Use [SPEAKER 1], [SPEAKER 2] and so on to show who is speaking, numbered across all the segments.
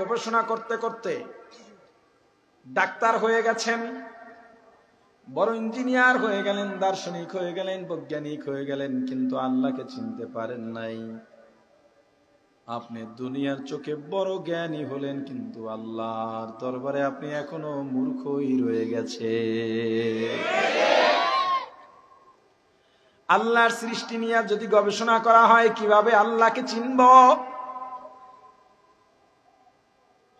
[SPEAKER 1] গবেষণা করতে করতে ডাক্তার হয়ে গেছেন, বড় ইঞ্জিনিয়ার হয়ে গেলেন, দার্শনিক হয়ে গেলেন, বৈজ্ঞানিক হয়ে গেলেন, কিন্তু আল্লাহকে চিনতে পারেন নাই। আপনি দুনিয়ার চোখে বড় জ্ঞানী হলেন, কিন্তু আল্লাহর দরবারে আপনি এখনো মূর্খই রয়ে গেছে। আল্লাহর সৃষ্টি নিয়ে যদি গবেষণা করা হয় কিভাবে আল্লাহকে চিনব,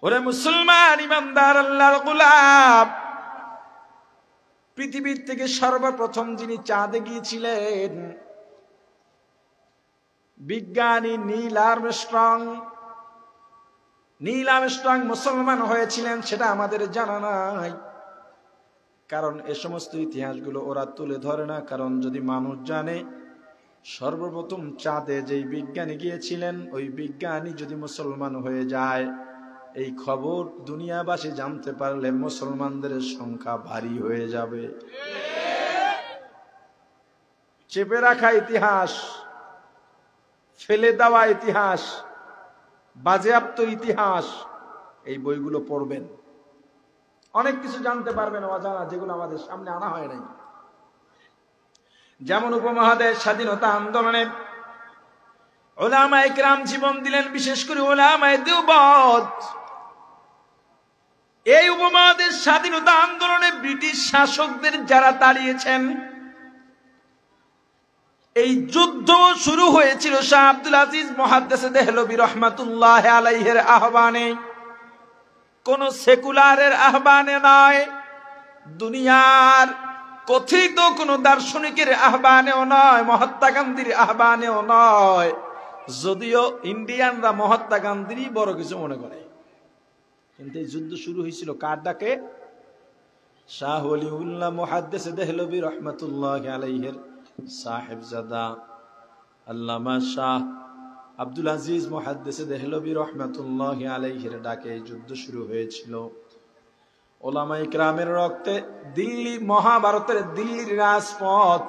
[SPEAKER 1] ওরে মুসলমান ইমানদার আল্লাহর গোলাম, পৃথিবীর থেকে সর্বপ্রথম যিনি চাঁদে গিয়েছিলেন বিজ্ঞানী নীল আর্মস্ট্রং। নীল আর্মস্ট্রং মুসলমান হয়েছিলেন সেটা আমাদের জানা নাই, কারণ এ সমস্ত ইতিহাসগুলো ওরা তুলে ধরে না। কারণ যদি মানুষ জানে সর্বপ্রথম চাঁদে যেই বিজ্ঞানী গিয়েছিলেন ওই বিজ্ঞানী যদি মুসলমান হয়ে যায়, এই খবর দুনিয়াবাসী জানতে পারলে মুসলমানদের সংখ্যা ভারী হয়ে যাবে। চেপে রাখা ইতিহাস, ফেলে দেওয়া ইতিহাস, বাজেয়াপ্ত ইতিহাস, এই বইগুলো পড়বেন, অনেক কিছু জানতে পারবেন অজানা, যেগুলো আমাদের সামনে আনা হয় নাই। যেমন উপমহাদেশ স্বাধীনতা আন্দোলনে উলামায়ে কেরাম জীবন দিলেন, বিশেষ করে উলামায়ে দেওবন্দ। এই উপমহাদেশ স্বাধীনতা আন্দোলনে ব্রিটিশ শাসকদের যারা তাড়িয়েছেন, এই যুদ্ধ শুরু হয়েছিল শাহ আব্দুল আজিজ মুহাদ্দিস দেহলভী রহমাতুল্লাহ আলাইহির আহ্বানে, কোন সেকুলারের আহ্বানে নয়, দুনিয়ার কথিত কোন দার্শনিকের আহ্বানেও নয়, মহাত্মা গান্ধীর আহ্বানেও নয়, যদিও ইন্ডিয়ানরা মহাত্মা গান্ধীরই বড় কিছু মনে করে। কিন্তু এই যুদ্ধ শুরু হয়েছিল কার ডাকে? শাহ ওলিউল্লাহ মুহাদ্দিস দেহলভী রহমাতুল্লাহ আলাইহির সাহেবজাদা আল্লামা শাহ আব্দুল আজিজ মুহাদ্দিস দেহলভী রহমাতুল্লাহ আলাইহির ডাকে যুদ্ধ শুরু হয়েছিল। ওলামায়ে কেরামের রক্তে দিল্লি, মহাভারতের দিল্লির রাজপথ,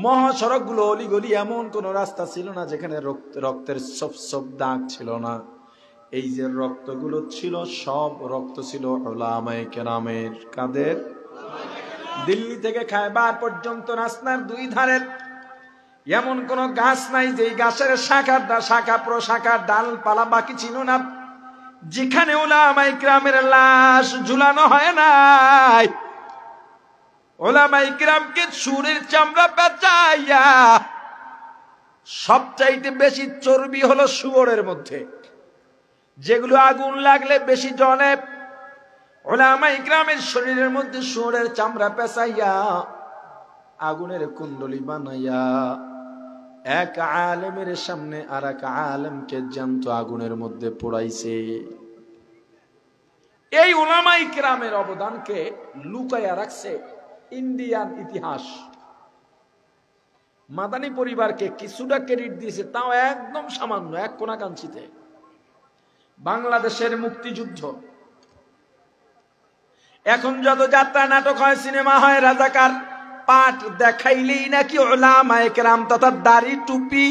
[SPEAKER 1] মহাসড়কগুলো, অলিগলি, এমন কোন রাস্তা ছিল না যেখানে রক্তের সব দাগ ছিল না। এই যে রক্তগুলো ছিল, সব রক্ত ছিল ওলামায়ে কেরামের। কাদের? দিল্লি থেকে খায়বার পর্যন্ত রাস্তার দুই ধারের এমন কোন গাছ নাই যে গাছের শাখা প্রশাখার ডালপালা বাকি ছিল না যেখানে উলামায়ে কেরামের লাশ ঝুলানো হয় নাই। উলামায়ে কেরামকে চুরের চামড়া পেঁচাইয়া সবচাইতে বেশি চর্বি হলো শুয়োরের মধ্যে, যেগুলো আগুন লাগলে বেশি জ্বলে। উলামায়ে কেরামের শরীরের মধ্যে শুয়োরের চামড়া পেঁচাইয়া আগুনের কুণ্ডলী বানাইয়া এক আলেমের সামনে আর এক আলেমকে জ্যান্ত আগুনের মধ্যে পোড়াইছে। এই উলামায়ে কেরামের অবদানকে লুকাইয়া রাখছে ইন্ডিয়ান ইতিহাস। মাদানী পরিবারকে কিছুটা ক্রেডিট দিয়েছে, তাও একদম সামান্য, এক কোনাকাঞ্চিতে। বাংলাদেশের মুক্তিযুদ্ধ, এখন যত যাত্রা নাটক হয়, সিনেমা হয়, রাজাকার পাঠ দেখাইলেই নাকি উলামায়ে কেরাম তথা দাড়ি টুপি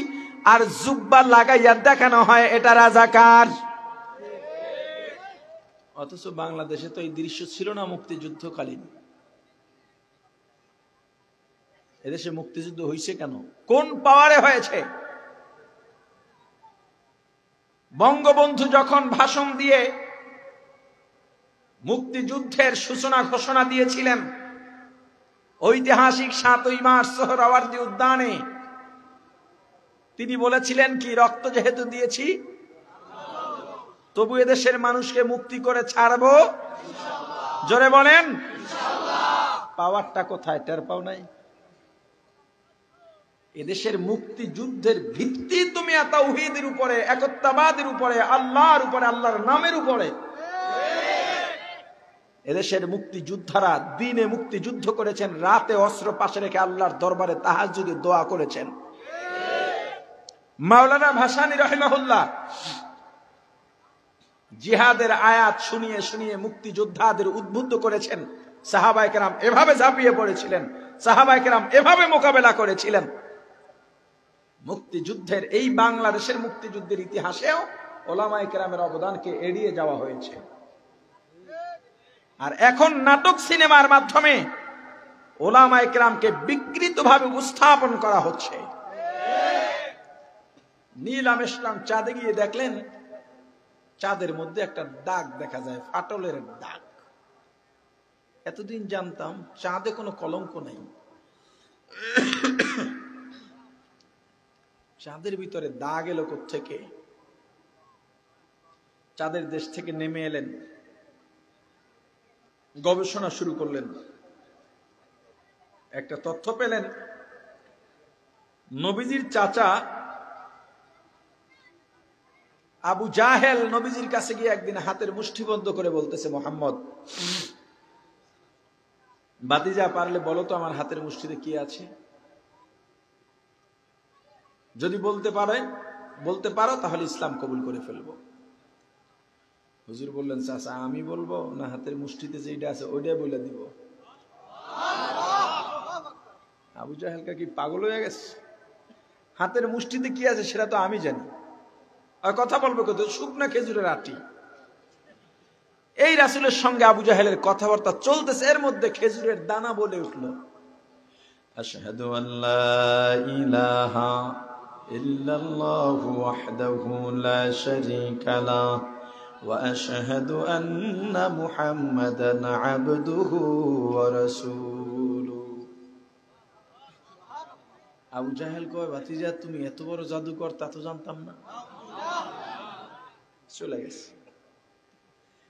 [SPEAKER 1] আর জুব্বা লাগাইয়া দেখানো হয় এটা রাজাকার। অথচ বাংলাদেশে তো এই দৃশ্য ছিল না মুক্তিযুদ্ধকালীন। এদেশে মুক্তিযুদ্ধ হয়েছে কেন? কোন পাওয়ারে হয়েছে? বঙ্গবন্ধু যখন ভাষণ দিয়ে মুক্তিযুদ্ধের সূচনা ঘোষণা দিয়েছিলেন ঐতিহাসিক ৭ই মার্চ সোহরাওয়ার্দী উদ্যানে, তিনি বলেছিলেন কি? রক্ত যেহেতু দিয়েছি তবু এদেশের মানুষকে মুক্তি করে ছাড়বো। জোরে বলেন পাওয়ারটা কোথায়? টের পাও নাই? এদেশের মুক্তিযুদ্ধের ভিত্তি তুমি তাওহীদের উপরে, একত্ববাদের উপরে, আল্লাহর উপরে, আল্লাহর নামের উপরে। এদেশের মুক্তিযোদ্ধারা দিনে মুক্তিযুদ্ধ করেছেন, রাতে অস্ত্র পাশে রেখে আল্লাহর দরবারে তাহাজ্জুদে দোয়া করেছেন। মাওলানা ভাসানী রাহিমাহুল্লাহ জিহাদের আয়াত শুনিয়ে শুনিয়ে মুক্তিযোদ্ধাদের উদ্বুদ্ধ করেছেন। সাহাবায়ে কেরাম এভাবে ঝাঁপিয়ে পড়েছিলেন, সাহাবায়ে কেরাম এভাবে মোকাবেলা করেছিলেন। মুক্তিযুদ্ধের, এই বাংলাদেশের মুক্তিযুদ্ধের ইতিহাসেও ওলামায়ে কেরামের অবদানকে এড়িয়ে যাওয়া হয়েছে। আর এখন নাটক সিনেমার মাধ্যমে ওলামায়ে কেরামকে বিকৃতভাবে উপস্থাপন করা হচ্ছে। নীল আর্মস্ট্রং চাঁদে গিয়ে দেখলেন চাঁদের মধ্যে একটা দাগ দেখা যায়, ফাটলের দাগ। এতদিন জানতাম চাঁদে কোনো কলঙ্ক নাই, চাঁদের ভিতরে দাগ এলো কোত্থেকে? চাঁদের দেশ থেকে নেমে এলেন, গবেষণা শুরু করলেন, একটা তথ্য পেলেন নবীজির চাচা আবু জাহেল নবীজির কাছে গিয়ে একদিন হাতের মুষ্টিবদ্ধ করে বলতেছে, মোহাম্মদ বাতিজা পারলে বলো তো আমার হাতের মুষ্টিতে কি আছে? যদি বলতে পারো তাহলে ইসলাম কবুল করে ফেলবো। হুজুর বললেন, চাচা আমি বলবো না হাতের মুষ্টিতে যেটা আছে ওইটাই বলে দিব? আবু জাহেল কি পাগল হয়ে গেছে? হাতের মুষ্টিতে কি আছে সেটা তো আমি জানি, আর কথা বলবে কত? শুকনা খেজুরের আটি। এই রাসূলের সঙ্গে আবু জাহেলের কথাবার্তা চলতেছে, এর মধ্যে খেজুরের দানা বলে উঠল, আশহাদু আল্লা ইলাহা ইল্লাল্লাহু ওয়াহদাহু লা শারীকা লাহু ওয়া আশহাদু আন্না মুহাম্মাদান আবদুহু ওয়া রাসূলুহু। আবু জাহেল কয়, ভাতিজা তুমি এত বড় জাদুকর তা তো জানতাম না। চলে গেছে।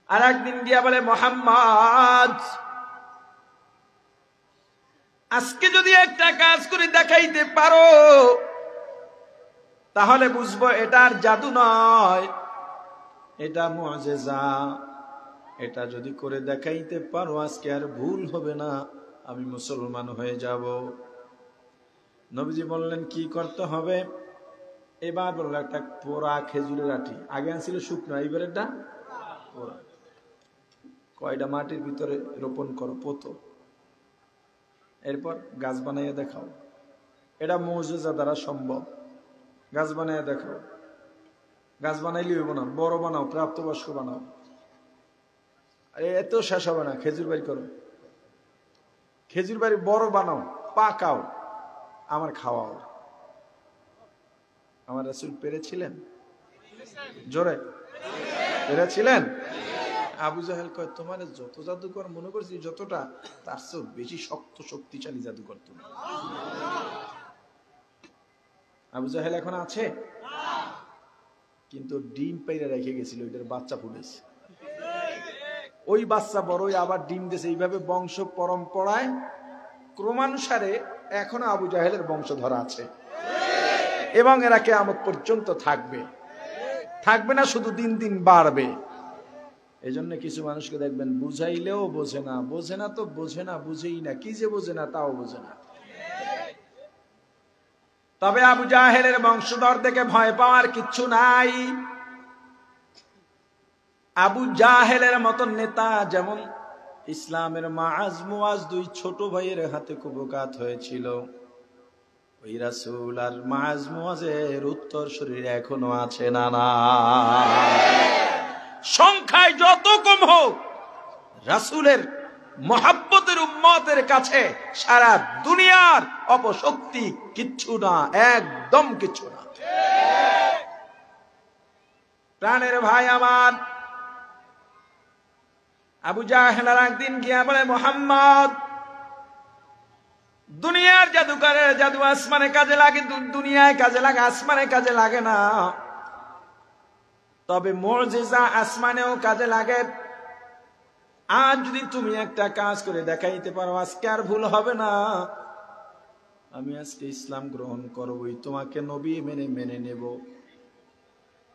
[SPEAKER 1] আর একদিন গিয়া বলে, মোহাম্মদ আজকে যদি একটা কাজ করে দেখাইতে পারো তাহলে বুঝবো এটার জাদু নয়, এটা মুআজিজা। এটা যদি করে দেখাইতে পারো আজকে আর ভুল হবে না, আমি মুসলমান হয়ে যাব। নবীজি বললেন, কি করতে হবে? এবার বলল, একটা পোড়া খেজুরের আটি, আগে আনছিল শুকনো, এইবার এটা পোড়া। কয়টা মাটির ভিতরে রোপণ করো, পোতো, এরপর গাছ বানাইয়া দেখাও। এটা মুআজিজা দ্বারা সম্ভব। গাছ বানাইয়া দেখাও। গাছ বানাইলে হইব না, বড় বানাও, প্রাপ্তবয়স্ক বানাও। এত শেষ হবে না, খেজুর বাড়ি করো, খেজুর বাড়ি বড় বানাও, পাকাও, আমার খাওয়াও। আমার রাসূল পেরেছিলেন? জোরে পেরেছিলেন? আবু জাহেল কয়, তোমার যত জাদুকর মনে করছি যতটা, তার চেয়ে বেশি শক্ত শক্তিশালী জাদুকর তুমি। আবু জাহেল এখন আছে, কিন্তু ডিম পাইরা রেখে গেছিল, ওইটার বাচ্চা ফুটেছে। ওই বাচ্চা বড়ই আবার ডিম দিয়েছে। এইভাবে বংশ পরম্পরায় ক্রমানুসারে এখনো আবু জাহেলের বংশধর আছে, এবং এরা কিয়ামত পর্যন্ত থাকবে। থাকবে না, শুধু দিন দিন বাড়বে। এই জন্য কিছু মানুষকে দেখবেন বুঝাইলেও বোঝে না, বোঝে না তো বোঝে না, বুঝেই না, কি যে বোঝে না তাও বোঝে না। তবে আবু জাহেলের বংশধর দেখে ভয় পাওয়ার কিচ্ছু নাই। আবু জাহেলের মতন নেতা, যেমন ইসলামের মাআজ মুআজ দুই ছোট ভাইয়ের হাতে কুপঘাত হয়েছিল, ওই রাসূল আর মাআজ মুআজের উত্তর শরীর এখনো আছে না? না, সংখ্যায় যত কম হোক, রাসূলের মহব্বতের উম্মতের কাছে সারা দুনিয়ার অপশক্তি কিচ্ছু না, একদম কিচ্ছু না। প্রাণের ভাই আমার, আবু জাহেল একদিন গিয়া বলে, মোহাম্মদ দুনিয়ার জাদুকরের জাদু আসমানে কাজে লাগে, দুনিয়ায় কাজে লাগে, আসমানে কাজে লাগে না। তবে মুআজিজা আসমানেও কাজে লাগে। আজ যদি তুমি একটা কাজ করে দেখাইতে পারো, আজকে আর ভুল হবে না। আমি আজকে ইসলাম গ্রহণ করবই, তোমাকে নবী মেনে নেব।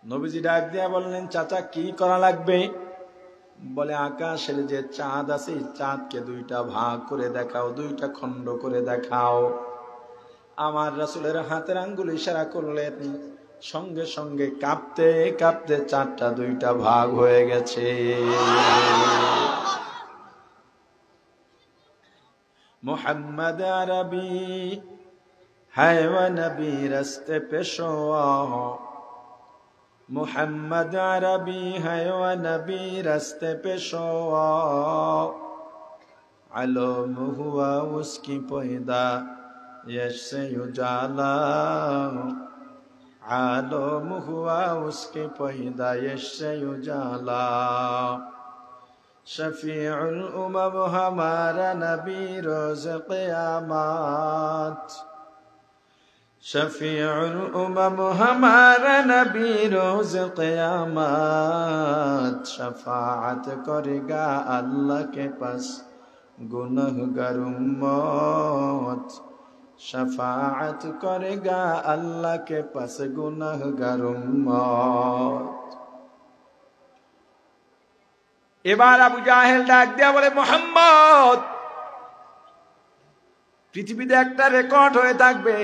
[SPEAKER 1] নবীজি ডাক দিয়া বললেন, চাচা কি করা লাগবে? বলে, আকাশের যে চাঁদ আছে, চাঁদকে দুইটা ভাগ করে দেখাও, দুইটা খণ্ড করে দেখাও। আমার রাসূলের হাতের আঙ্গুল ইশারা করলেন, সঙ্গে সঙ্গে কাঁপতে কাঁপতে চাঁদটা দুইটা ভাগ হয়ে গেছে। মুহাম্মদ আরবি হ্যায় ওয়া নবী রাস্তে পেশোয়া, मुहम्मद अरबी है व नबी रस्ते पे शोआ अलम हुआ उसकी पैदा यश से उजाला आलम हुआ उसकी पैदा यश से उजाला शफीउल उमम हमारा नबी रोज़ क़यामत शफीउल उमम हमारा नबी रोज़ क़यामत शफाअत करेगा अल्लाह के पास गुनहगार उम्मत शफाअत करेगा अल्लाह के पास गुनहगार उम्मत। এবার আবু জাহেল ডাক দিয়া বলে, মুহাম্মদ, পৃথিবীতে একটা রেকর্ড হয়ে থাকবে,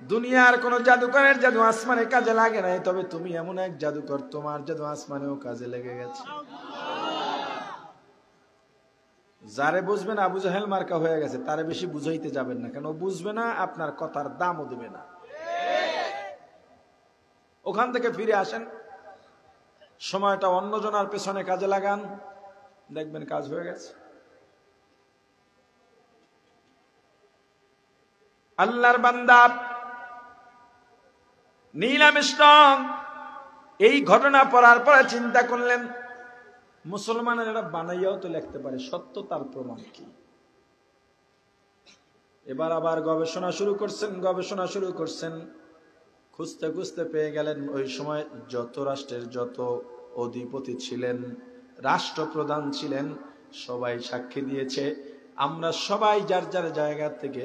[SPEAKER 1] দুনিয়ার কোন জাদুকরের জাদু আসমানে কাজে লাগে নাই, তবে তুমি এমন এক জাদুকর, তোমার জাদু আসমানেও কাজে লেগে গেছে। যারে বুঝবেন আবু জাহেল মার্কা হয়ে গেছে তারে বেশি বুঝাইতে যাবেন না, কেন বুঝবে না, আপনার কথার দামও দেবে না। ওখান থেকে ফিরে আসেন, সময়টা অন্যজনের পেছনে কাজে লাগান, দেখবেন কাজ হয়ে গেছে। আল্লাহর বান্দা নীল আর্মস্ট্রং এই ঘটনা পড়ার পরে চিন্তা করলেন, মুসলমানের এরা বানাইয়াও তো লিখতে পারে, সত্য তার প্রমাণ কি? এবার আবার গবেষণা শুরু করছেন, খুঁজতে খুঁজতে পেয়ে গেলেন ওই সময় যত রাষ্ট্রের যত অধিপতি ছিলেন, রাষ্ট্রপ্রধান ছিলেন, সবাই সাক্ষী দিয়েছে, আমরা সবাই যার যার জায়গা থেকে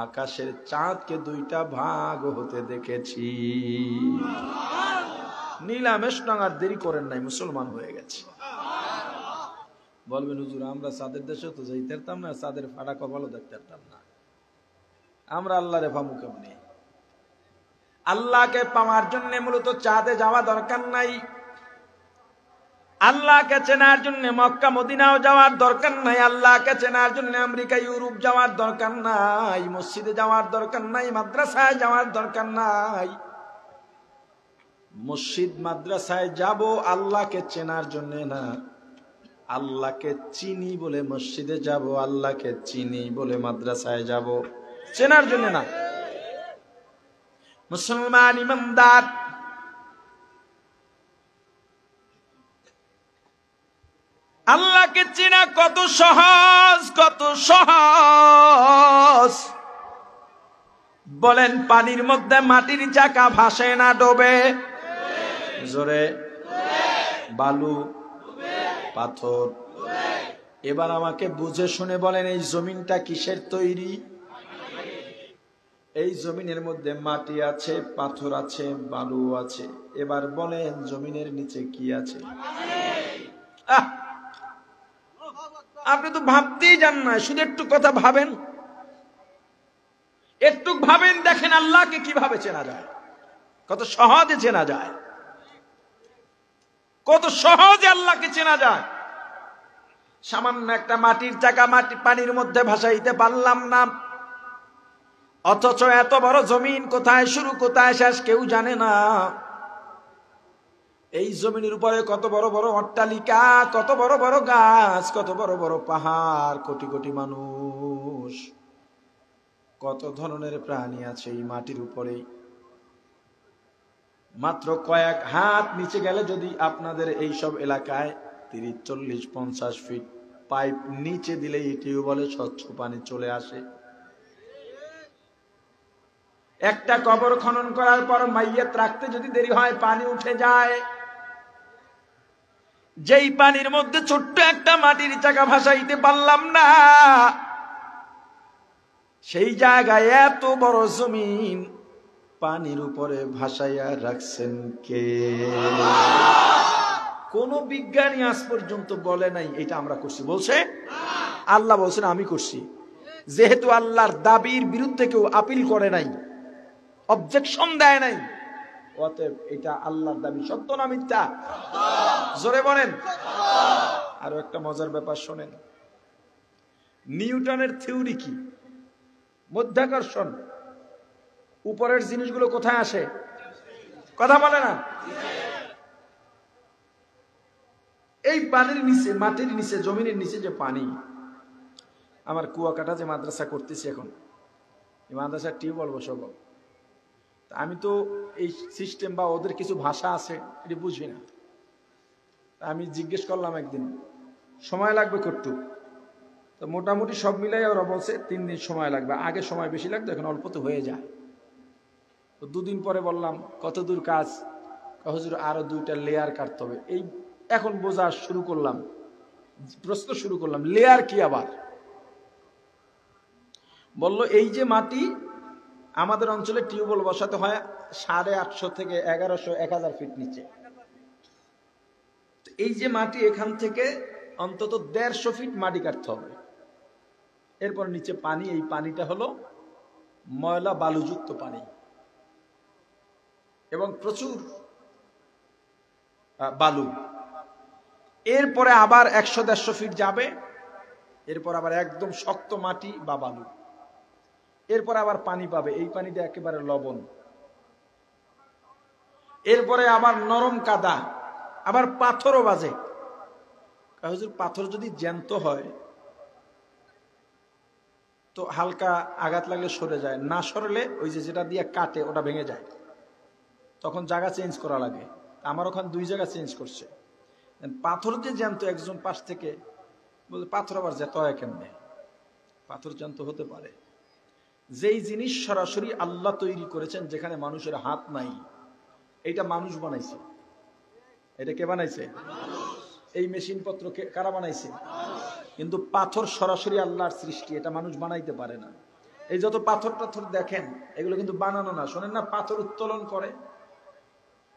[SPEAKER 1] আকাশের চাঁদকে দুইটা ভাগ হতে দেখেছি। নীল আর্মস্ট্রং আর দেরি করেন নাই, মুসলমান হয়ে গেছে। বলবেন হুজুর, আমরা চাঁদের দেশে তো যাইতে পারতাম না, চাঁদের ফাটা কপালও দেখতে পারতাম না, আমরা আল্লাহরে পামু কেমনে? আল্লাহকে পাওয়ার জন্য মূলত চাঁদে যাওয়া দরকার নাই, আল্লাহকে চেনার জন্য মক্কা মদিনাও যাওয়ার দরকার নাই, আল্লাহকে চেনার জন্য আমেরিকা ইউরোপ যাওয়ার দরকার নাই, মসজিদে যাওয়ার দরকার নাই, মাদ্রাসায় যাওয়ার দরকার নাই। মসজিদ মাদ্রাসায় যাব আল্লাহকে চেনার জন্য না, আল্লাহকে চিনি বলে মসজিদে যাব, আল্লাহকে চিনি বলে মাদ্রাসায় যাব, চেনার জন্য না। মুসলমান ইমানদার, আল্লাহকে চেনা কত সহজ, কত সহজ। বলেন, পানির মধ্যে মাটির চাকা ভাসে না ডোবে? জোরে। বালু, পাথর। এবার আমাকে বুঝে শুনে বলেন, এই জমিনটা কিসের তৈরি? এই জমিনের মধ্যে মাটি আছে, পাথর আছে, বালু আছে। এবার বলেন, জমিনের নিচে কি আছে? আপনি তো ভাবতেই জান না, শুধু একটু কথা ভাবেন, একটু ভাবেন, দেখেন আল্লাহকে কিভাবে চেনা যায়, কত সহজে চেনা যায়, কত সহজে আল্লাহকে চেনা যায়। সামান্য একটা মাটির চাকা পানির মধ্যে ভাসাইতে পারলাম না, অথচ এত বড় জমিন কোথায় শুরু কোথায় শেষ কেউ জানে না। এই জমিনের উপরে কত বড় বড় অট্টালিকা, কত বড় বড় গাছ, কত বড় বড় পাহাড়, কোটি কোটি মানুষ, কত ধরনের প্রাণী আছে এই মাটির উপরে। মাত্র কয়েক হাত নিচে গেলে যদি আপনাদের এই সব এলাকায় 30, 40, 50 ফিট পাইপ নিচে দিলে টিউবওয়েলে স্বচ্ছ পানি চলে আসে। একটা কবর খনন করার পর মাইয়াত রাখতে যদি দেরি হয়, পানি উঠে যায়। যেই পানির মধ্যে ছোট্ট একটা মাটির চাকা ভাসাইতে পারলাম না, সেই জায়গায় এত বড় জমিন পানির উপরে ভাসাইয়া রাখছেন কে? কোন বিজ্ঞানী আজ পর্যন্ত বলে নাই এটা আমরা করছি, বলছে? আল্লাহ বলছেন আমি করছি। যেহেতু আল্লাহর দাবির বিরুদ্ধে কেউ আপিল করে নাই, অবজেকশন দেয় নাই, অতএব এটা আল্লাহর দাবি সত্য না মিথ্যা? জোরে বলেন। আরো একটা মজার ব্যাপার শোনেন, নিউটনের থিওরি কি? মাধ্যাকর্ষণ। উপরের জিনিসগুলো কোথায় আসে? কথা বলে না? এই পানির নিচে, মাটির নিচে, জমিনের নিচে যে পানি, আমার কুয়াকাটা যে মাদ্রাসা করতেছি এখন, এই মাদ্রাসার টিউবওয়েল বসাবো, আমি তো এই সিস্টেম বা ওদের কিছু ভাষা আছে এটা বুঝি না। আমি জিজ্ঞেস করলাম একদিন, সময় লাগবে কটুক, তো মোটামুটি সব মিলাই ওরা বলছে 3 দিন সময় লাগবে। আগে সময় বেশি লাগতো, এখন অল্প তো হয়ে যায়। তো 2 দিন পরে বললাম কত দূর কাজ, হুজুর আরো 2টা লেয়ার কাটতে হবে। এই এখন বোঝা শুরু করলাম, প্রশ্ন শুরু করলাম, লেয়ার কি? আবার বলল এই যে মাটি, আমাদের অঞ্চলে টিউবওয়েল বসাতে হয় 850 থেকে 1100 1000 ফিট নিচে। এই যে মাটি, এখান থেকে অন্তত 150 ফিট মাটি কাটতে হবে। এরপর নিচে পানি, এই পানিটা হলো ময়লা বালুযুক্ত পানি এবং প্রচুর বালু। এরপরে আবার 100-150 ফিট যাবে, এরপর আবার একদম শক্ত মাটি বা বালু, এরপর আবার পানি পাবে, এই পানিটা একেবারে লবণ। এরপরে আবার নরম কাদা, আবার পাথরও বাজে। হুজুর পাথর যদি জ্যান্ত হয় তো হালকা আঘাত লাগলে সরে যায়, না সরলে ওই যে যেটা দিয়ে কাটে ওটা ভেঙে যায়, তখন জায়গা চেঞ্জ করা লাগে। আমার ওখানে 2 জায়গা চেঞ্জ করছে। পাথর যে জ্যান্ত, একজন পাশ থেকে বলতে পাথর আবার জ্যান্ত হয় কেমনে? পাথর জ্যান্ত হতে পারে। যেই জিনিস সরাসরি আল্লাহ তৈরি করেছেন, যেখানে মানুষের হাত নাই, এইটা মানুষ বানাইছে। এটা কে বানাইছে? এই মেশিন পত্র কারা বানাইছে? কিন্তু পাথর সরাসরি আল্লাহর সৃষ্টি, এটা মানুষ বানাইতে পারে না। এই যত পাথর টাথর দেখেন, এগুলো কিন্তু বানানো না। শোনেন না, পাথর উত্তোলন করে,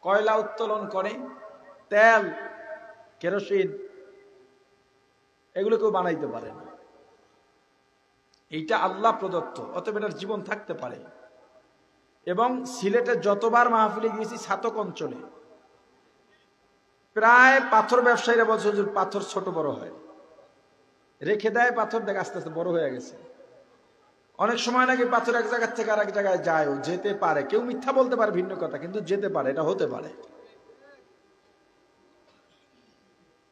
[SPEAKER 1] কয়লা উত্তোলন করে, তেল, কেরোসিন, এগুলো কেউ বানাইতে পারে না। এইটা আল্লাহ প্রদত্ত, অতএব এটার জীবন থাকতে পারে। এবং সিলেটে যতবার মাহফিলে গিয়েছি, ছাতক অঞ্চলে প্রায় পাথর ব্যবসায়ীরা বলছে হুজুর পাথর ছোট বড় হয়, রেখে দেয় পাথর, দেখ আস্তে আস্তে বড় হয়ে গেছে। অনেক সময় নাকি পাথর এক জায়গা থেকে আরেক জায়গায় যায়, যেতে পারে। কেউ মিথ্যা বলতে পারে ভিন্ন কথা, কিন্তু যেতে পারে, এটা হতে পারে।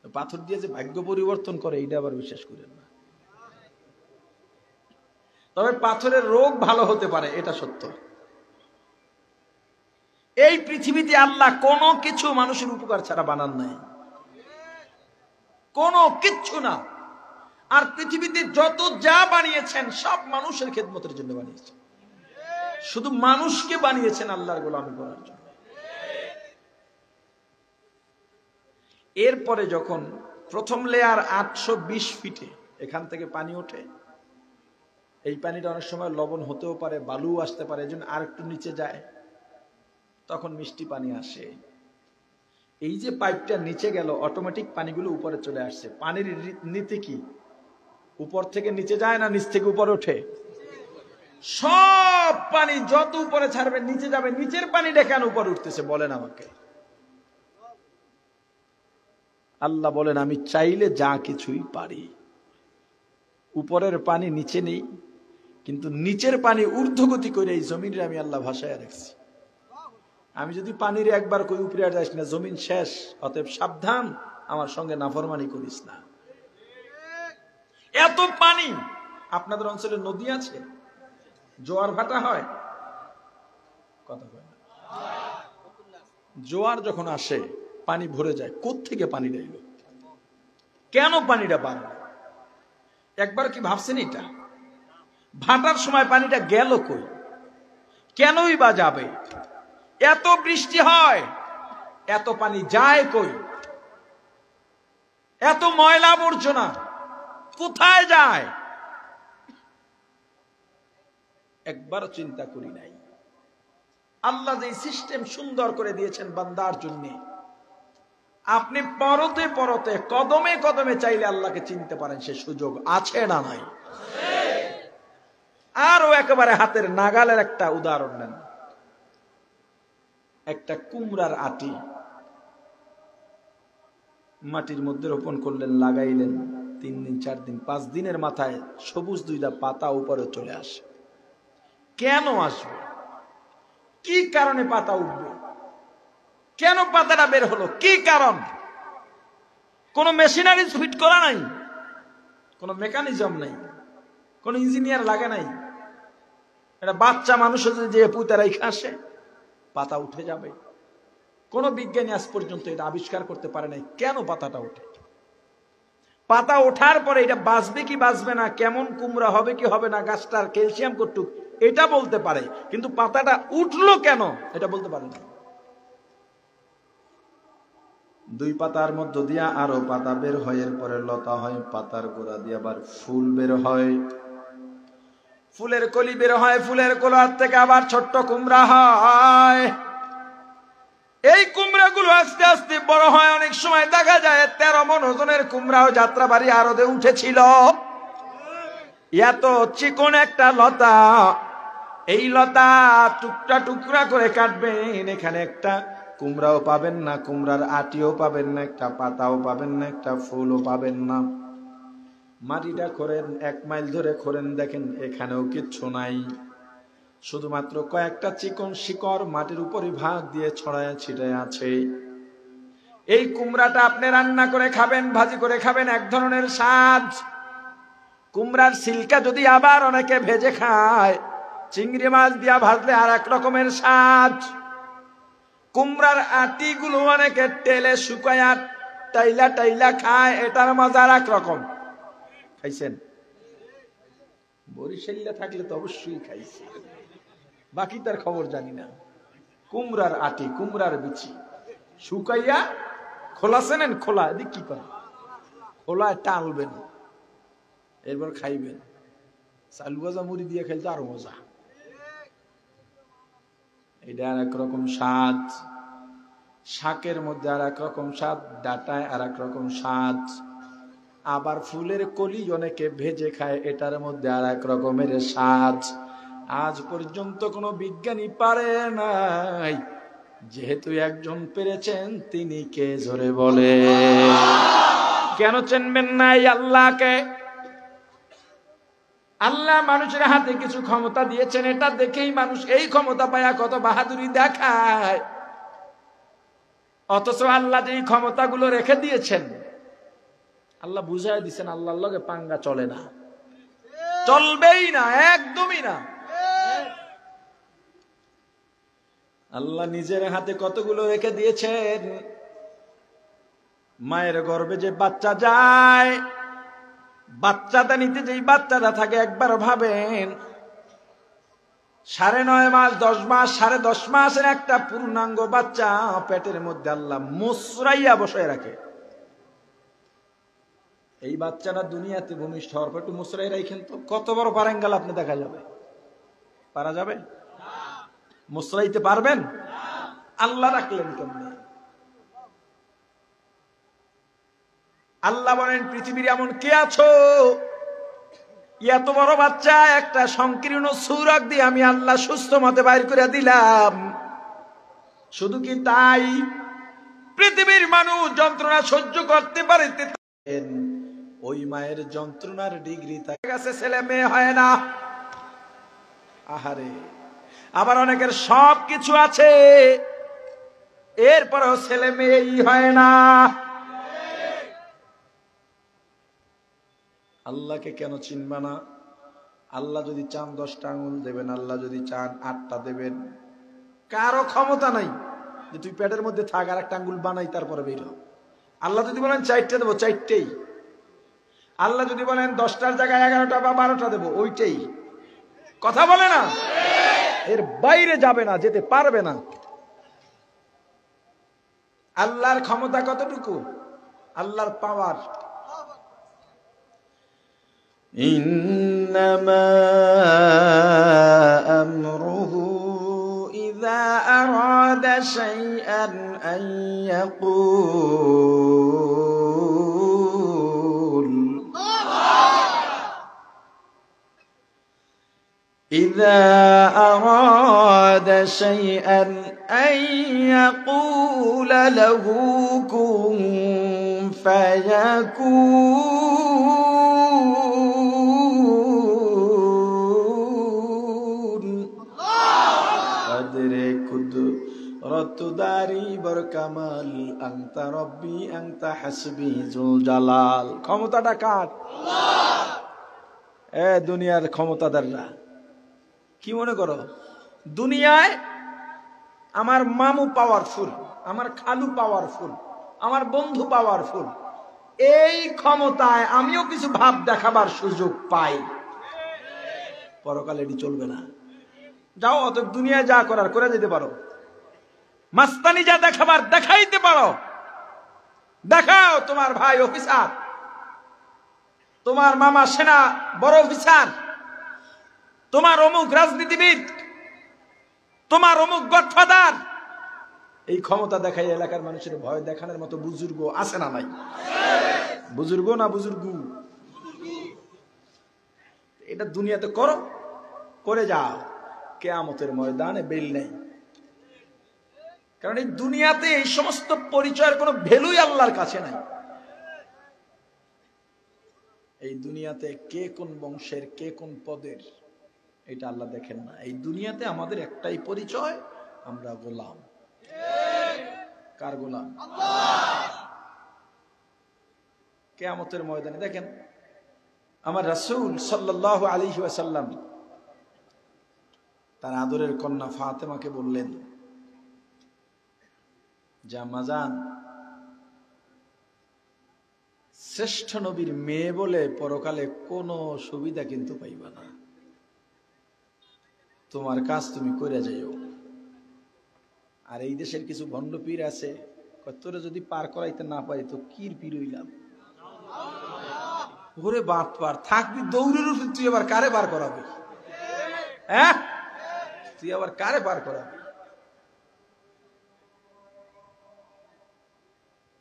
[SPEAKER 1] পাথর দিয়ে যে ভাগ্য পরিবর্তন করে, এইটা আবার বিশ্বাস করেন না। তবে পাথরের রোগ ভালো হতে পারে, এটা সত্য। এই পৃথিবীতে আল্লাহ কোনো কিছু মানুষের উপকার ছাড়া বানান নাই, কোনো কিচ্ছু না। আর পৃথিবীতে যত যা বানিয়েছেন সব মানুষের খেদমতের জন্য বানিয়েছেন। শুধু মানুষকে বানিয়েছেন আল্লাহর গোলামি করার জন্য। এরপরে যখন প্রথম লেয়ার 820 ফিটে এখান থেকে পানি ওঠে, এই পানিটা অনেক সময় লবণ হতেও পারে, বালু আসতে পারে, এজন্য আর একটু নিচে যায়, তখন মিষ্টি পানি আসে। এই যে পাইপটা নিচে গেল, অটোমেটিক পানিগুলো উপরে চলে আসছে। পানির নীতি কি? উপর থেকে নিচে যায় না নিচ থেকে উপরে ওঠে? সব পানি যত উপরে ছাড়বে নিচে যাবে। নিচের পানিটা কেন উপরে উঠতেছে বলেন আমাকে? আল্লাহ বলেন আমি চাইলে যা কিছুই পারি। উপরের পানি নিচে নেই, কিন্তু নিচের পানি ঊর্ধ্বগতি করে এই জমিনে আমি আল্লাহ ভাসায় রাখছি। আমি যদি পানির একবার কই উপরে আর যাইস না, জমিন শেষ। অতএব সাবধান, আমার সঙ্গে নাফরমানি করিস না। এত পানি। আপনাদের অঞ্চলে নদী আছে? জোয়ার ভাটা হয়? কথা কয় না। জোয়ার যখন আসে পানি ভরে যায়, কোত্থেকে পানিটা এলো? কেন পানিটা বাড়লো? একবার কি ভাবছেন এটা? ভাটার সময় পানিটা গেল কই? কেনই বা যাবে? এত বৃষ্টি হয়, এত পানি যায় কই? এত ময়লা আবর্জনা কোথায় যায়? একবার চিন্তা করি নাই। আল্লাহ যে সিস্টেম সুন্দর করে দিয়েছেন বান্দার জন্য, আপনি পরতে পরতে, কদমে কদমে চাইলে আল্লাহকে চিনতে পারেন, সে সুযোগ আছে না নাই? আরো একেবারে হাতের নাগালের একটা উদাহরণ নেন। একটা কুমড়ার আটি মাটির মধ্যে রোপণ করলেন, লাগাইলেন, 3 দিন 4 দিন 5 দিনের মাথায় সবুজ 2টা পাতা উপরে চলে আসে। কেন আসবে? কি কারণে পাতা উঠবে? কেন পাতাটা বের হলো? কি কারণ? কোনো মেশিনারি ফিট করা নাই, কোনো মেকানিজম নাই, কোনো ইঞ্জিনিয়ার লাগে নাই। এটা বাচ্চা মানুষ যে পুতারাই খাসে পাতা উঠে যাবে। কোন বিজ্ঞানী আজ পর্যন্ত এটা আবিষ্কার করতে পারে নাই কেন পাতাটা ওঠে। পাতা ওঠার পরে এটা বাঁচবে কি বাঁচবে না, কেমন কুমড়া হবে কি হবে না, গাছটার ক্যালসিয়াম কতটুক এটা বলতে পারে, কিন্তু পাতাটা উঠলো কেন এটা বলতে পারে না। দুই পাতার মধ্য দিয়া আরো পাতা বের হয়, এরপরে লতা হয়, পাতার গোড়া দিয়ে আবার ফুল বের হয়, ফুলের কলি বের হয়, ফুলের কলার থেকে আবার ছোট্ট কুমড়া হয়। এই কুমড়াগুলো আস্তে আস্তে বড় হয়। অনেক সময় দেখা যায় 13 মণ ওজনের কুমড়াও যাত্রাবাড়ি আরদে উঠেছিল। এত চিকন একটা লতা, এই লতা টুকরা টুকরা করে কাটবেন, এখানে একটা কুমড়াও পাবেন না, কুমড়ার আটিও পাবেন না, একটা পাতাও পাবেন না, একটা ফুলও পাবেন না। মাটিটা খোঁড়েন, 1 মাইল ধরে খোঁড়েন, দেখেন এখানেও কিচ্ছু নাই, শুধুমাত্র কয়েকটা চিকন শিকড় মাটির উপরই ভাগ দিয়ে ছড়ায় ছিটায় আছে। এই কুমড়াটা আপনি রান্না করে খাবেন, ভাজি করে খাবেন, এক ধরনের স্বাদ। কুমড়ার সিলকা যদি আবার অনেকে ভেজে খায়, চিংড়ি মাছ দিয়া ভাজলে আর এক রকমের স্বাদ। কুমড়ার আটিগুলো অনেকে তেলে শুকায়া টাইলা টাইলা খায়, এটার মজা আর এক রকম। খাইছেন? বরিশালে থাকলে তো অবশ্যই খাইছে, বাকি তার খবর জানি না। কুমড়ার আটি, কুমড়ার বিচি শুকাইয়া খোলা চেনেন? খোলা এদিক কি করে, খোলা টালবেন, এরপর খাইবেন। চালু ভাজা মুড়ি দিয়ে খাইতে আরো মজা। এটা আর একরকম স্বাদ। শাকের মধ্যে আর একরকম স্বাদ, ডাটায় আর একরকম স্বাদ। আবার ফুলের কলি অনেকে ভেজে খায়, এটার মধ্যে আর এক রকমের স্বাদ। আজ পর্যন্ত কোনো বিজ্ঞানী পারে নাই, যেহেতু একজন পেরেছেন তিনি কে জোরে বলে। কেন চিনবেন নাই আল্লাহকে? আল্লাহ মানুষের হাতে কিছু ক্ষমতা দিয়েছেন, এটা দেখেই মানুষ এই ক্ষমতা পায়া কত বাহাদুরি দেখায়। অথচ আল্লাহ যে ক্ষমতাগুলো রেখে দিয়েছেন, আল্লাহ বুঝাই দিচ্ছেন আল্লাহর লগে পাঙ্গা চলে না, চলবেই না, একদমই না। আল্লাহ নিজের হাতে কতগুলো রেখে দিয়েছেন। মায়ের গর্ভে যে বাচ্চা যায়, বাচ্চাটা নিতে যেই বাচ্চাটা থাকে, একবার ভাবেন 9.5 মাস 10 মাস 10.5 মাসের একটা পূর্ণাঙ্গ বাচ্চা পেটের মধ্যে আল্লাহ মুসরাইয়া বসায় রাখে। এই বাচ্চাটা দুনিয়াতে ভূমিষ্ঠ হওয়ার পর একটু মুসরাই রাখেন তো, কত বড় পারেঙ্গাল আপনি দেখা যাবে? পারা যাবে? মুসরাইতে পারবেন? আল্লাহ রাখলেন কেমনে? আল্লাহ বলেন পৃথিবীর এমন কে আছো, এত বড় বাচ্চা একটা সংকীর্ণ সূরক দিয়ে আমি আল্লাহ সুস্থ মতে বাইর করে দিলাম। শুধু কি তাই, পৃথিবীর মানুষ যন্ত্রণা সহ্য করতে পারে, ওই মায়ের যন্ত্রণার ডিগ্রি তার কাছে ছেলে মেয়ে হয় না। আহারে, আবার অনেকের সব কিছু আছে, এরপরেও ছেলে মেয়েই হয় না। আল্লাহকে কেন চিনবা না? আল্লাহ যদি চান 10টা আঙুল দেবেন, আল্লাহ যদি চান 8টা দেবেন। কারো ক্ষমতা নাই যে তুই পেটের মধ্যে থাক আর একটা আঙ্গুল বানাই তারপরে বের হ। আল্লাহ যদি বলেন 4টে দেবো, 4টেই। আল্লাহ যদি বলেন 10টার জায়গায় 11টা বা 12টা দেবো, ওইটাই। কথা বলে না? এর বাইরে যাবে না, যেতে পারবে না। আল্লাহর ক্ষমতা কতটুকু, আল্লাহর পাওয়ার। ইন্নামা আমরুহু ইযা আরাদা শাইআন আন ইয়াকুল ইযা আরাদা শাইআন আন ইয়াকুলা লাহু কুন ফায়াকুন। ইকতদারি বর কামাল আনতা রব্বি আনতা হাসবি জুল জালাল। ক্ষমতাটা কার? আল্লাহ। দুনিয়ার ক্ষমতাদাররা কি মনে করো দুনিয়ায় আমার মামু পাওয়ারফুল, আমার খালু পাওয়ারফুল, আমার বন্ধু পাওয়ারফুল, এই ক্ষমতায় আমিও কিছু ভাব দেখাবার সুযোগ পাই। পরকালে এটি চলবে না। যাও অতএব দুনিয়ায় যা করার করে যেতে পারো, মাস্তানি যা দেখাবার দেখাইতে পারো, দেখাও। তোমার ভাই অফিসার, তোমার মামা সেনা বড় অফিসার, তোমার অমুক রাজনীতিবিদ, তোমার অমুক গডফাদার, এই ক্ষমতা দেখাই এলাকার মানুষের ভয় দেখানোর মতো বুজুর্গ আছে না নাই? বুজুর্গ না বুজুর্গ? এটা দুনিয়াতে করো, করে যাও, কিয়ামতের ময়দানে বেল নেই। কারণ এই দুনিয়াতে এই সমস্ত পরিচয়ের কোনো ভ্যালুই আল্লাহর কাছে নাই। এই দুনিয়াতে কে কোন বংশের, কে কোন পদের, এটা আল্লাহ দেখেন না। এই দুনিয়াতে আমাদের একটাই পরিচয়, আমরা গোলাম। কার গোলাম? আল্লাহ। কিয়ামতের ময়দানে দেখেন আমার রাসূল সাল্লাল্লাহু আলাইহি ওয়াসাল্লাম তার আদরের কন্যা ফাতেমাকে বললেন, যে আম্মা জান, শ্রেষ্ঠ নবীর মেয়ে বলে পরকালে কোনো সুবিধা কিন্তু পাইবা না, তোমার কাজ তুমি করে যাইও। আর এই দেশের কিছু ভণ্ড পীর আছে, তোরে যদি পার করাইতে না পারি তো কির পীর হইলাম। ওরে বাপ পার থাকবি দৌড়ের উপর, তুই আবার কারে পার করাবি? হ্যাঁ, তুই আবার কারে পার করাবি?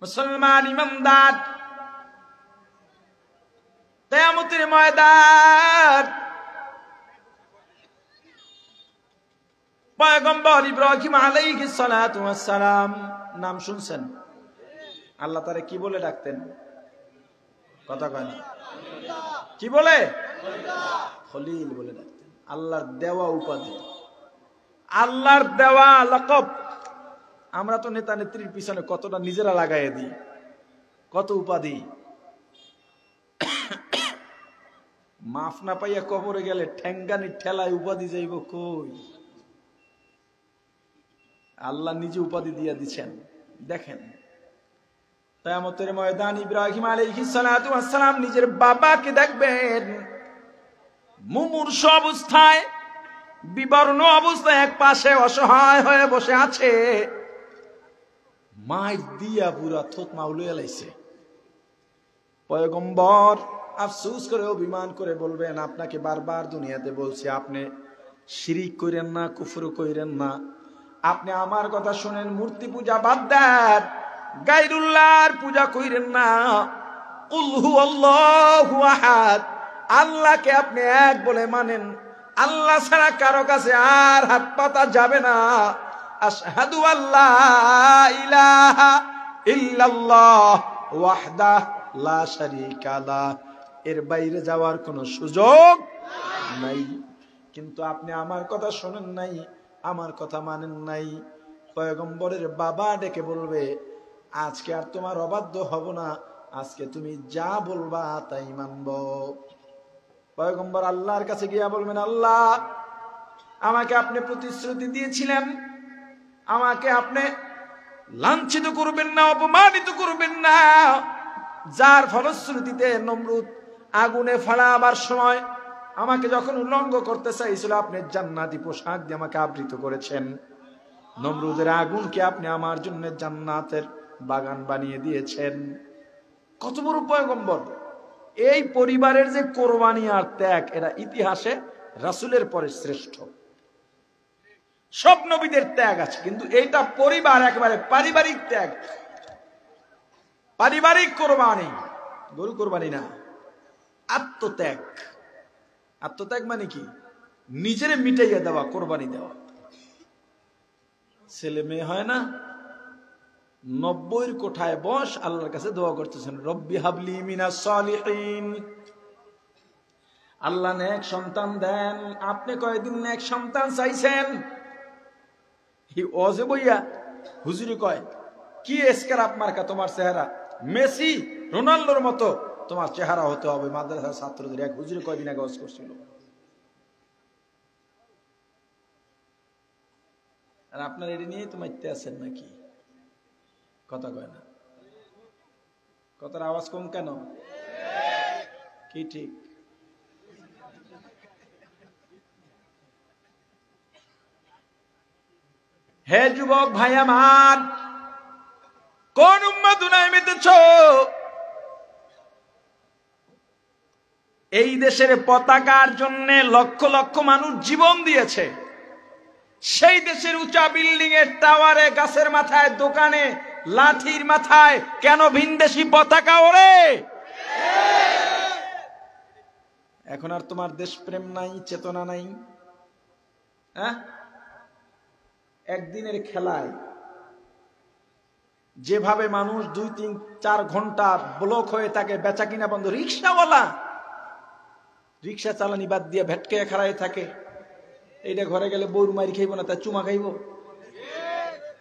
[SPEAKER 1] মুসলমান ইমানদার, কিয়ামতের ময়দান পয়গম্বর ইব্রাহিম আলাইহিস সালাতু ওয়াস সালাম নাম শুনছেন? আল্লাহ তারে কি বলে ডাকতেন? কথা কয় না, কি বলে? খলিল বলে ডাকতেন। আল্লাহর দেওয়া উপাধি, আল্লাহর দেওয়া লকব। আমরা তো নেতা নেত্রীর পিছনে কতটা নিজেরা লাগাইয়া দিই, কত উপাধি। মাফ না পাইয়া কবরে গেলে ঠেঙ্গানি ঠেলায় উপাধি যাইব কই? আল্লাহ নিজে উপাধি দিয়া দিচ্ছেন। দেখেন কিয়ামতের ময়দান ইব্রাহিম আলাইহিস সালাতু ওয়াস সালাম নিজের বাবাকে দেখবেন মুমূর্ষ অবস্থায়, বিবর্ণ অবস্থায়, এক পাশে অসহায় হয়ে বসে আছে। মাইর দিয়া পুরা থতমা উলিয়ে লাইছে। পয়গম্বর আফসোস করে অভিমান করে বলবেন, আপনাকে বারবার দুনিয়াতে বলছি আপনি শিরিক কইরেন না, কুফর কইরেন না, আপনি আমার কথা শুনেন, মূর্তি পূজা বাদ দেন, গায়রুল্লাহর পূজা কইরেন না। কুল হুয়াল্লাহু আহাদ, আল্লাহকে আপনি এক বলে মানেন, আল্লাহ ছাড়া কারো কাছে আর হাত পাতা যাবে না। আশহাদু আল্লা ইলাহা ইল্লাল্লাহ ওয়াহদাহু লা শারীকা লাহ, এর বাইরে যাওয়ার কোনো সুযোগ নাই। কিন্তু আপনি আমার কথা শোনেন নাই, আমার কথা মানেন নাই। পয়গম্বরের বাবা ডেকে বলবে, আজকে আর তোমার অবাধ্য হব না, আজকে তুমি যা বলবা তাই মানব। পয়গম্বর আল্লাহর কাছে গিয়া বলবেন, আল্লাহ আমাকে আপনি প্রতিশ্রুতি দিয়েছিলেন, আমাকে আপনি লাঞ্ছিত করবেন না, অপমানিত করবেন না। যার ফলশ্রুতিতে নমরুদ আগুনে ফালাবার সময় আমাকে যখন উল্লঙ্ঘ করতে চাইছিল, আপনি জান্নাতি পোশাক দিয়ে আমাকে আবৃত করেছেন। নমরুদের আগুনকে আপনি আমার জন্য জান্নাতের বাগান বানিয়ে দিয়েছেন। কত বড় পয়গম্বর! এই পরিবারের যে কোরবানি আর ত্যাগ, এরা ইতিহাসে রাসূলের পরে শ্রেষ্ঠ। সব নবীদের ত্যাগ আছে, কিন্তু এইটা পরিবার, একেবারে পারিবারিক ত্যাগ, পারিবারিক কোরবানি, গরু কোরবানি না, আত্মত্যাগ। আত্মত্যাগ মানে কি? নিজের মিটাইয়া দেওয়া, কোরবানি দেওয়া। ছেলে মেয়ে হয় না, 90 কোঠায় বস আল্লাহর কাছে দোয়া করতেছেন, রব্বি হাবলি মিনাস সালিহিন, আল্লাহ নেক সন্তান দেন। আপনি কয়দিন নেক সন্তান চাইছেন? এই অজে বইয়া হুজুরি কয় কি স্ক্র্যাপ মার্কা তোমার চেহারা, মেসি রোনাল্ডোর মতো তোমার চেহারা হতে হবে। মাদ্রাসার ছাত্রদের এক হুজুরি কয়দিন আগে ওয়াজ করছিল। আর আপনার এটি নিয়েই তো মাইতে আছেন নাকি? কথা কয় না, কথার আওয়াজ কম কেন? কি ঠিক? হে যুবক ভাই আমার, কোন উম্মাদুনায় মেতেছ? এই দেশের পতাকার জন্য লক্ষ লক্ষ মানুষ জীবন দিয়েছে। সেই দেশের উঁচা বিল্ডিং এর টাওয়ারে, গাছের মাথায়, দোকানে, লাঠির মাথায় কেন ভিনদেশি পতাকা ওড়ে? এখন আর তোমার দেশপ্রেম নাই, চেতনা নাই। হ্যাঁ, একদিনের খেলায় যেভাবে মানুষ 2-3-4 ঘন্টা ব্লক হয়ে থাকে, বেচা কিনা বন্ধ। রিক্সাওয়ালা রিক্সা চালানি বাদ দিয়ে ভেটকে খাড়াই থাকে। এইটা ঘরে গেলে বউর মারি খাইব না, তাই চুমা খাইব?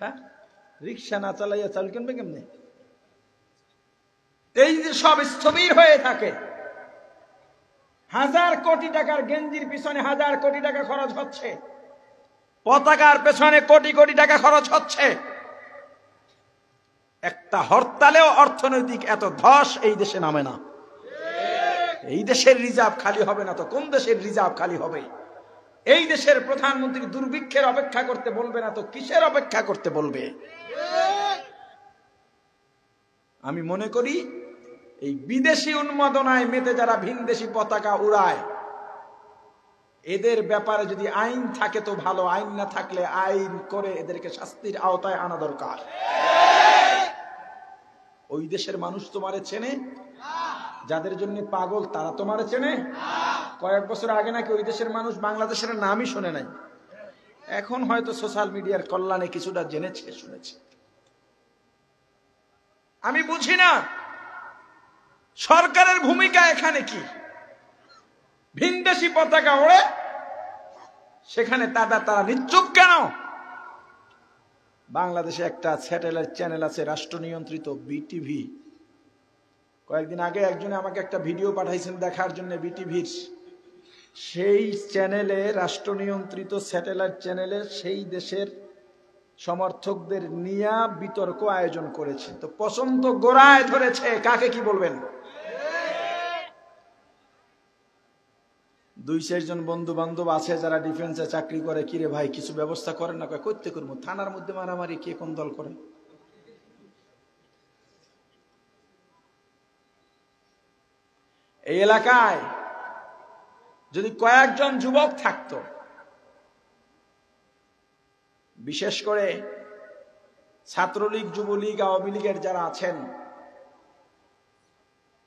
[SPEAKER 1] হ্যাঁ, রিক্সা না চালাইয়া চাল কিনবে কেমনে? এই যে সব স্থবির হয়ে থাকে। 1000 কোটি টাকার গেঞ্জির পিছনে 1000 কোটি টাকা খরচ হচ্ছে, পতাকার পেছনে কোটি কোটি টাকা খরচ হচ্ছে। একটা হরতালেও অর্থনৈতিক এত ধস এই দেশে নামে না। এই দেশের রিজার্ভ খালি হবে না তো কোন দেশের রিজার্ভ খালি হবে? এই দেশের প্রধানমন্ত্রী দুর্ভিক্ষের অপেক্ষা করতে বলবে না তো কিসের অপেক্ষা করতে বলবে? আমি মনে করি এই বিদেশি উন্মাদনায় মেতে যারা ভিনদেশি পতাকা উড়ায়, এদের ব্যাপারে যদি আইন থাকে তো ভালো, আইন না থাকলে আইন করে এদেরকে শাস্তির আওতায় আনা দরকার। ওই দেশের মানুষ তোমারে চেনে? যাদের জন্য পাগল তারা তোমারে চেনে? কয়েক বছর আগে নাকি ওই দেশের মানুষ বাংলাদেশের নামই শোনে নাই। এখন হয়তো সোশ্যাল মিডিয়ার কল্যাণে কিছুটা জেনেছে, শুনেছে। আমি বুঝি না সরকারের ভূমিকা এখানে কি? ভিনদেশি পতাকা ওড়ে, সেখানে তারা নিশ্চুপ কেন? বাংলাদেশে একটা স্যাটেলাইট চ্যানেল আছে রাষ্ট্র নিয়ন্ত্রিত, বিটিভি। কয়েকদিন আগে একজনে আমাকে একটা ভিডিও পাঠাইছেন দেখার জন্য বিটিভির। সেই চ্যানেলে, রাষ্ট্র নিয়ন্ত্রিত স্যাটেলাইট চ্যানেলে, সেই দেশের সমর্থকদের নিয়ে বিতর্ক আয়োজন করেছে। তো পছন্দ গোড়ায় ধরেছে, কাকে কি বলবেন? 2-4 জন বন্ধু বান্ধব আছে যারা ডিফেন্সে চাকরি করে। কিরে ভাই কিছু ব্যবস্থা করেন না? করতে করবো। থানার মধ্যে মারামারি কে কোন দল করে? এই এলাকায় যদি কয়েকজন যুবক থাকতো, বিশেষ করে ছাত্রলীগ, যুবলীগ, আওয়ামী লীগের যারা আছেন,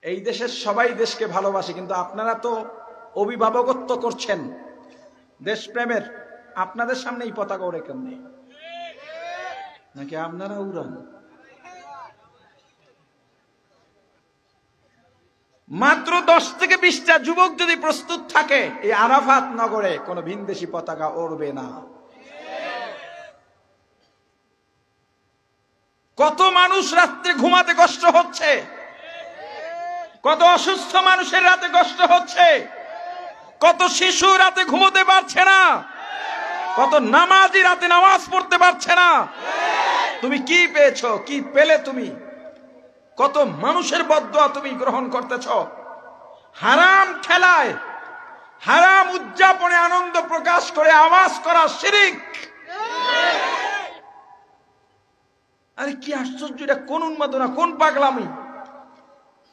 [SPEAKER 1] এই দেশের সবাই দেশকে ভালোবাসে, কিন্তু আপনারা তো অভিভাবকত্ব করছেন দেশপ্রেমের। আপনাদের সামনে এই পতাকা ওড়ে কেমনে? নাকি আপনারা উড়ান? মাত্র 10 থেকে 20টা যুবক যদি প্রস্তুত থাকে, এই আরাফাত নগরে কোনো ভিনদেশি পতাকা উড়বে না। কত মানুষ রাত্রে ঘুমাতে কষ্ট হচ্ছে, কত অসুস্থ মানুষের রাতে কষ্ট হচ্ছে, কত শিশু রাতে ঘুমোতে পারছে না, কত নামাজি রাতে নামাজ পড়তে পারছে না। তুমি কি পেয়েছো? কি পেলে তুমি? কত মানুষের বদদোয়া তুমি গ্রহণ করতেছ? হারাম খেলায়, হারাম উদযাপনে আনন্দ প্রকাশ করে আওয়াজ করা শিরক। আরে কি আশ্চর্য! এটা কোন উন্মাদনা, কোন পাগলামি!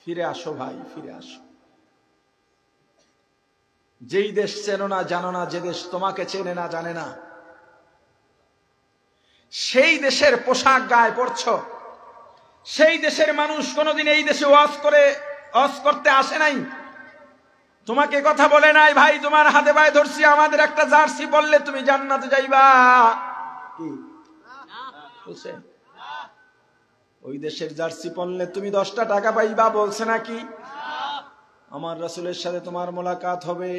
[SPEAKER 1] ফিরে আসো ভাই, ফিরে আসো। যেই দেশ চেনো না, জানো না, যে দেশ তোমাকে চেনে না, জানে না, সেই দেশের পোশাক গায়ে পরছো। সেই দেশের মানুষ কোনোদিন এই দেশে ওয়াজ করতে আসে নাই। তোমাকে কথা বলে নাই, ভাই তোমার হাতে পায়ে ধরছি, আমাদের একটা জার্সি পরলে তুমি জান্নাতে যাইবা। কি বলছে? ওই দেশের জার্সি পরলে তুমি 10টা টাকা পাইবা বলছে নাকি? আমার রাসূলের সাথে তোমার মোলাকাত হবে,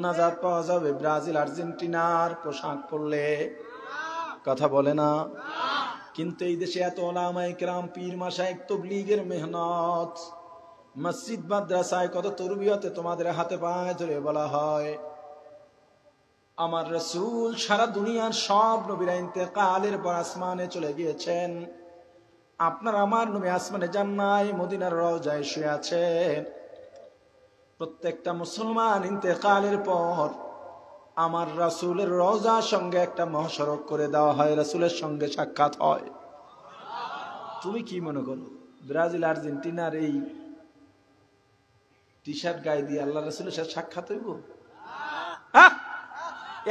[SPEAKER 1] নাজাত পাওয়া যাবে ব্রাজিল, আর্জেন্টিনার পোশাক পরলে। কথা বলে না? কিন্তু এই দেশে এত ওলামায়ে কেরাম, পীর মাশায়েখ, তাবলীগের মেহনত, মসজিদ মাদ্রাসায় কত তরবিয়তে তোমাদের হাতে পায়ে ধরে বলা হয় আমার রাসূল সারা দুনিয়ার সব নবীরা ইন্তেকালের পর আসমানে চলে গিয়েছেন, আপনার আমার নবী আসমানে যান নাই, মদিনার রওজায় শুয়ে আছেন। প্রত্যেকটা মুসলমান ইন্তেকালের পর আমার রাসূলের রওজার সঙ্গে একটা মহাসড়ক করে দেওয়া হয়, রাসূলের সঙ্গে সাক্ষাৎ হয়। তুমি কি মনে করো ব্রাজিল আর্জেন্টিনার এই টি শার্ট গায়ে দিয়ে আল্লাহ রাসূলের সাথে সাক্ষাৎ হইব?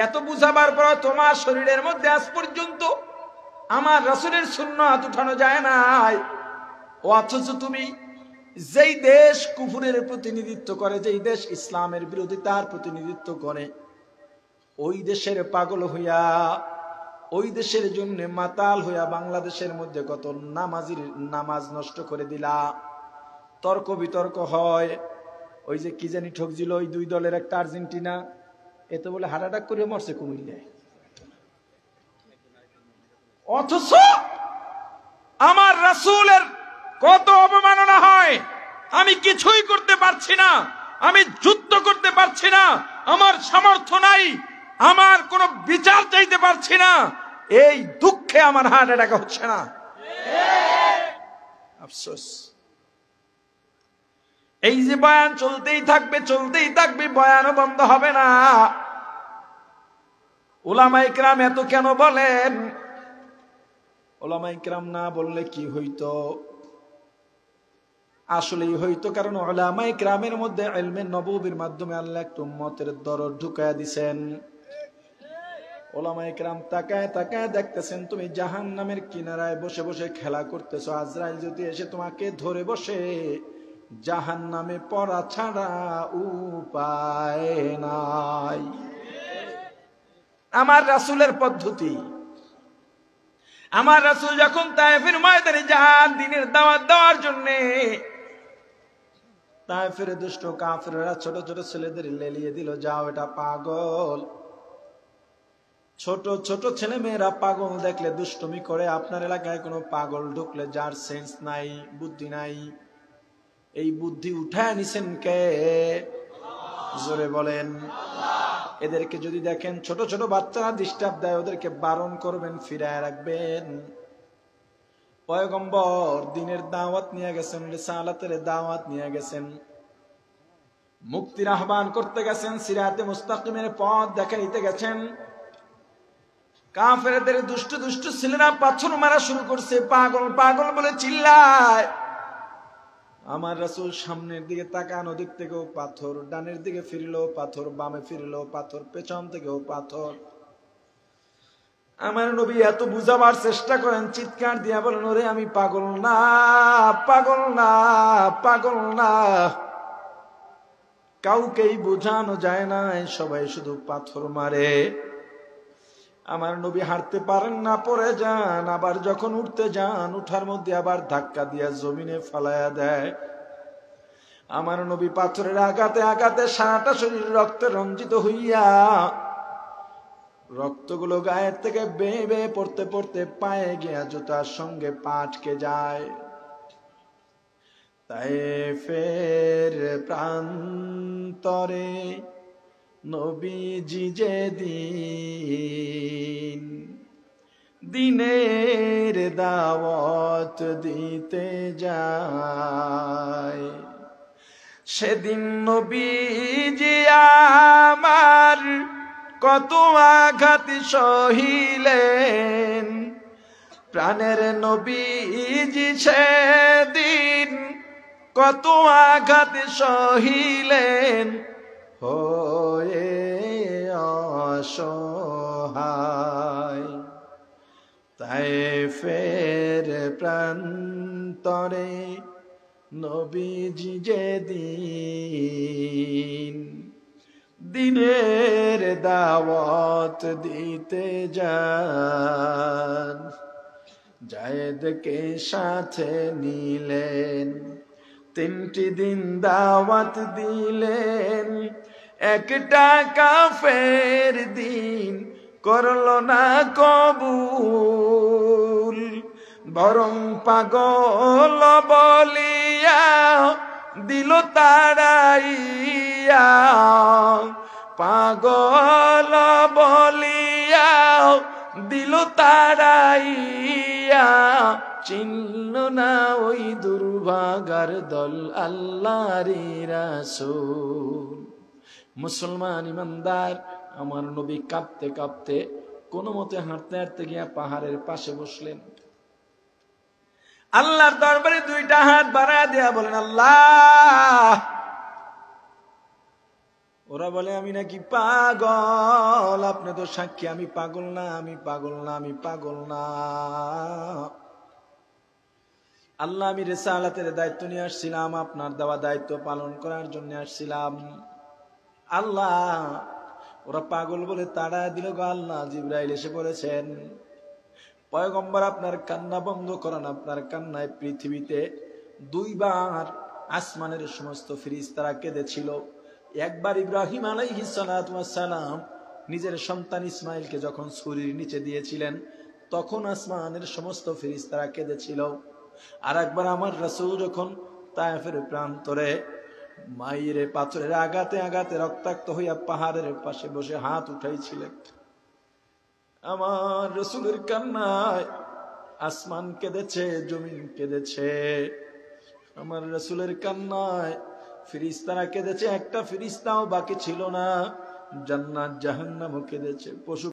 [SPEAKER 1] এত বুঝাবার পর তোমার শরীরের মধ্যে আজ পর্যন্ত আমার রাসূলের সুন্নাত উঠানো যায় নাই, অথচ তুমি যেই দেশ কুফরের প্রতিনিধিত্ব করে, যেই দেশ ইসলামের বিরোধিতার প্রতিনিধিত্ব করে, ওই দেশের পাগল হইয়া, ওই দেশের জন্য মাতাল হইয়া বাংলাদেশের মধ্যে কত নামাজির নামাজ নষ্ট করে দিলা। তর্ক বিতর্ক হয়, ওই যে কি জানি ঠকছিল ওই দুই দলের একটা আর্জেন্টিনা, এত বলে হার্ট অ্যাটাক করে মরছে কুমিল্লায়। অথচ আমার রাসূলের কত অবমাননা হয়, আমি কিছুই করতে পারছি না, আমি যুদ্ধ করতে পারছি না, আমার সামর্থ্য নাই, আমার কোনো বিচার চাইতে পারছি না, এই দুঃখে আমার হার্ট অ্যাটাক হচ্ছে না। আফসোস। এই যে বয়ান চলতেই থাকবে, বয়ানও বন্ধ হবে না। উলামায়ে কেরাম এত কেন বলেন? উলামায়ে কেরাম না বললে কি হইতো? আসলেই হইতো, কারণ উলামায়ে কেরামের মধ্যে ইলমে নববীর মাধ্যমে আল্লাহ একটু উম্মতের দরদ ঢুকায়া দিবেন। উলামায়ে কেরাম তাকায় তাকায় দেখতেছেন তুমি জাহান্নামের কিনারায় বসে বসে খেলা করতেছো, আজরাইল যদি এসে তোমাকে ধরে বসে, জাহান্নামে পড়া ছাড়া উপায় নাই। আমার রাসূলের পদ্ধতি, আমার রাসূল যখন তায়েফের ময়দানে যান দিনের দাওয়াত দেওয়ার জন্য, তায়েফের দুষ্ট কাফেররা ছোট ছোট ছেলেদের লেলিয়ে দিল, যাও এটা পাগল। ছোট ছোট ছেলে মেয়েরা পাগল দেখলে দুষ্টুমি করে। আপনার এলাকায় কোনো পাগল ঢুকলে যার সেন্স নাই, বুদ্ধি নাই, এই বুদ্ধি উঠায় নিছেন কে? জোরে বলেন। এদেরকে যদি দেখেন ছোট ছোট বাচ্চারা ডিস্টার্ব দেয়, ওদেরকে বারণ করবেন, ফিরায় রাখবেন। পয়গম্বর দ্বীনের দাওয়াত নিয়ে গেছেন, রিসালাতের দাওয়াত নিয়ে গেছেন, মুক্তির আহ্বান করতে গেছেন, সিরাতে মুস্তাকিমের পথ দেখাইতে গেছেন। কাফেরদের দুষ্ট দুষ্ট ছেলেরা পাথর মারা শুরু করছে, পাগল পাগল বলে চিল্লায়। আমার রাসূল সামনের দিকে তাকান, ওদিক থেকেও পাথর, ডানের দিকে ফিরলো পাথর, বামে ফিরলো পাথর, পেছন থেকেও পাথর। আমার নবী এত বুঝাবার চেষ্টা করেন, চিৎকার দিয়া বলেন, ওরে আমি পাগল না, পাগল না, পাগল না। কাউকেই বোঝানো যায় না, সবাই শুধু পাথর মারে। আমার নবী হাঁটতে পারেন না, পড়ে যান, আবার যখন উঠতে যান উঠার মধ্যে আবার ধাক্কা দিয়া জমিনে ফালায়া দেয়। আমার নবী পাথরের আঘাতে আঘাতে সারাটা শরীর রক্তে রঞ্জিত হইয়া, রক্তগুলো গায়ের থেকে বেয়ে বেয়ে পড়তে পড়তে পায়ে গিয়া জুতার সঙ্গে পা আটকে যায়। তায়েফের প্রান্তরে নবীজি যে দিন দিনের দাওয়াত দিতে যায়, সেদিন নবীজি আমার কত আঘাত সহিলেন। প্রাণের নবীজি সেদিন কত আঘাত সহিলেন, হয়ে অসহায়। তায়েফের প্রান্তরে নবীজি যেদিন দিনের দাওয়াত দিতে যান, যায়েদকে সাথে নিলেন, 3টি দিন দাওয়াত দিলেন। একটা কাফের দিন করল না কবুল, বরং পাগল বলিয়া দিল তাড়াইয়া, পাগল বলিয়া দিল তাড়াইয়া, চিনল না ওই দুর্ভাগার দল আল্লাহর রাসূল। মুসলমান ইমানদার, আমার নবী কাঁপতে কাঁপতে কোনো মতে হাঁটতে হাঁটতে গিয়া পাহাড়ের পাশে বসলেন। আল্লাহর দরবারে দুইটা হাত বাড়ায় দেয়া বলেন, আল্লাহ। ওরা বলে আমি নাকি পাগল, আপনি তো সাক্ষী আমি পাগল না, আমি পাগল না, আমি পাগল না। আল্লাহ, আমি রিসালাতের দায়িত্ব নিয়ে আসছিলাম, আপনার দেওয়া দায়িত্ব পালন করার জন্য আসছিলাম। আল্লাহ, ওরা পাগল বলে তাড়া দিল গো আল্লাহ। জিবরাইল এসে পড়েছেন। পয়গম্বর, আপনার কান্না বন্ধ করেন। আপনার কান্নায় পৃথিবীতে দুইবার আসমানের সমস্ত ফেরেশতারা কেঁদেছিল। একবার ইব্রাহিম আলাইহিস সালাতু ওয়াস সালাম নিজের সন্তান ইসমাইলকে যখন ছুরির নিচে দিয়েছিলেন, তখন আসমানের সমস্ত ফেরেশতারা কেঁদেছিল। আর একবার আমার রাসূল যখন তায়েফের প্রান্তরে মায়ের পাথরের আঘাতে আঘাতে রক্তাক্ত হইয়া পাহাড়ের পাশে বসে হাত উঠাইছিলেন, আমার রাসূলের কান্নায় আসমান কেঁদেছে, জমিন কেঁদেছে। আমার রাসূলের কান্নায় ফেরেশতারা কেঁদেছে, একটা ফেরেশতাও বাকি ছিল না। জান্নাত জাহান্নামও কেঁদেছে, পশু